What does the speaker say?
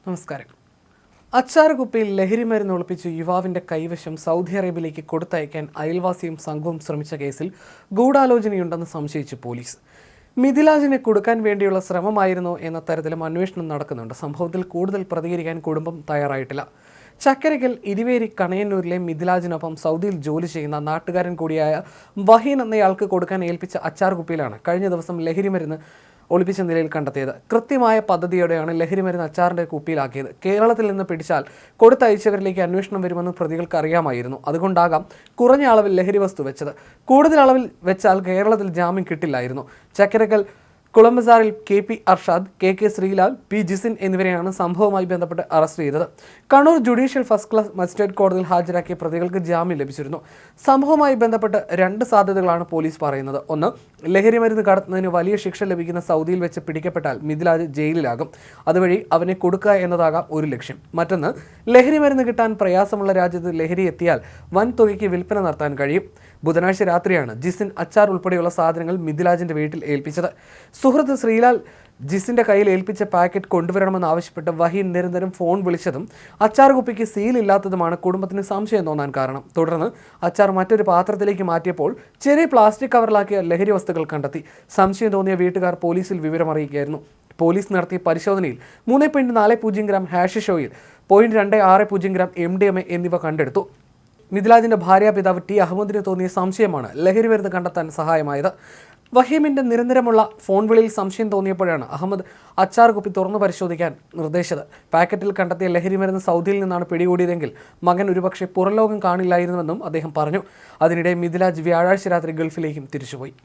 നമസ്കാരം. അച്ചാർ കുപ്പിയിൽ ലഹരി മരുന്ന് ഒളിപ്പിച്ച് യുവാവിന്റെ കൈവശം സൗദി അറേബ്യയിലേക്ക് കൊടുത്തയക്കാൻ അയൽവാസിയും സംഘവും ശ്രമിച്ച കേസിൽ ഗൂഢാലോചനയുണ്ടെന്ന് സംശയിച്ച് പോലീസ്. മിഥിലാജിനെ കൊടുക്കാൻ വേണ്ടിയുള്ള ശ്രമമായിരുന്നോ എന്ന തരത്തിലും അന്വേഷണം നടക്കുന്നുണ്ട്. സംഭവത്തിൽ കൂടുതൽ പ്രതികരിക്കാൻ കുടുംബം തയ്യാറായിട്ടില്ല. ചക്കരയ്ക്കൽ ഇരുവേരി കണയന്നൂരിലെ മിഥിലാജിനൊപ്പം സൗദിയിൽ ജോലി ചെയ്യുന്ന നാട്ടുകാരൻ കൂടിയായ വഹീൻ എന്നയാൾക്ക് കൊടുക്കാൻ ഏൽപ്പിച്ച അച്ചാർ കുപ്പിയിലാണ് കഴിഞ്ഞ ദിവസം ലഹരിമരുന്ന് ഒളിപ്പിച്ച നിലയിൽ കണ്ടെത്തിയത്. കൃത്യമായ പദ്ധതിയോടെയാണ് ലഹരിമരുന്ന് അച്ചാറിന്റെ കുപ്പിയിലാക്കിയത്. കേരളത്തിൽ നിന്ന് പിടിച്ചാൽ കൊടുത്തയച്ചവരിലേക്ക് അന്വേഷണം വരുമെന്ന് പ്രതികൾക്ക് അറിയാമായിരുന്നു. അതുകൊണ്ടാകാം കുറഞ്ഞ അളവിൽ ലഹരി വസ്തു വെച്ചത്. കൂടുതൽ അളവിൽ വെച്ചാൽ കേരളത്തിൽ ജാമ്യം കിട്ടില്ലായിരുന്നു. Chakkarakkal കുളമ്പസാറിൽ KP Arshad, KK Sreelal, P Jisin എന്നിവരെയാണ് സംഭവവുമായി ബന്ധപ്പെട്ട് അറസ്റ്റ് ചെയ്തത്. Kannur judicial first class magistrate കോടതിയിൽ ഹാജരാക്കിയ പ്രതികൾക്ക് ജാമ്യം ലഭിച്ചിരുന്നു. സംഭവവുമായി ബന്ധപ്പെട്ട് രണ്ട് സാധ്യതകളാണ് പോലീസ് പറയുന്നത്. ഒന്ന്, ലഹരിമരുന്ന് കടത്തുന്നതിന് വലിയ ശിക്ഷ ലഭിക്കുന്ന സൗദിയിൽ വെച്ച് പിടിക്കപ്പെട്ടാൽ മിഥിലാജ് ജയിലിലാകും. അതുവഴി അവനെ കൊടുക്കുക എന്നതാകാം ഒരു ലക്ഷ്യം. മറ്റൊന്ന്, ലഹരിമരുന്ന് കിട്ടാൻ പ്രയാസമുള്ള രാജ്യത്ത് ലഹരി എത്തിയാൽ വൻ തുകയ്ക്ക് വിൽപ്പന നടത്താൻ കഴിയും. ബുധനാഴ്ച രാത്രിയാണ് ജിസിൻ അച്ചാർ ഉൾപ്പെടെയുള്ള സാധനങ്ങൾ മിഥിലാജിന്റെ വീട്ടിൽ ഏൽപ്പിച്ചത്. സുഹൃത്ത് ശ്രീലാൽ ജിസിന്റെ കയ്യിൽ ഏൽപ്പിച്ച പാക്കറ്റ് കൊണ്ടുവരണമെന്ന് ആവശ്യപ്പെട്ട് വഹീൻ നിരന്തരം ഫോൺ വിളിച്ചതും അച്ചാർ കുപ്പിക്ക് സീൽ ഇല്ലാത്തതുമാണ് കുടുംബത്തിന് സംശയം തോന്നാൻ കാരണം. തുടർന്ന് അച്ചാർ മറ്റൊരു പാത്രത്തിലേക്ക് മാറ്റിയപ്പോൾ ചെറിയ പ്ലാസ്റ്റിക് കവറിലാക്കിയ ലഹരി വസ്തുക്കൾ കണ്ടെത്തി. സംശയം തോന്നിയ വീട്ടുകാർ പോലീസിൽ വിവരം അറിയിക്കുകയായിരുന്നു. പോലീസ് നടത്തിയ പരിശോധനയിൽ 3.40 gram hashish oil, 0.260 gram MDMA എന്നിവ കണ്ടെടുത്തു. മിഥിലാജിന്റെ ഭാര്യാപിതാവ് T അഹമ്മദിന് തോന്നിയ സംശയമാണ് ലഹരിമരുന്ന് കണ്ടെത്താൻ സഹായമായത്. വഹീമിന്റെ നിരന്തരമുള്ള ഫോൺ വിളിയിൽ സംശയം തോന്നിയപ്പോഴാണ് അഹമ്മദ് അച്ചാർ കുപ്പി തുറന്നു പരിശോധിക്കാൻ നിർദ്ദേശിച്ചത്. പാക്കറ്റിൽ കണ്ടെത്തിയ ലഹരിമരുന്ന് സൗദിയിൽ നിന്നാണ് പിടികൂടിയതെങ്കിൽ മകൻ ഒരുപക്ഷെ പുറംലോകം കാണില്ലായിരുന്നുവെന്നും അദ്ദേഹം പറഞ്ഞു. അതിനിടെ മിഥിലാജ് വ്യാഴാഴ്ച രാത്രി ഗൾഫിലേക്കും തിരിച്ചുപോയി.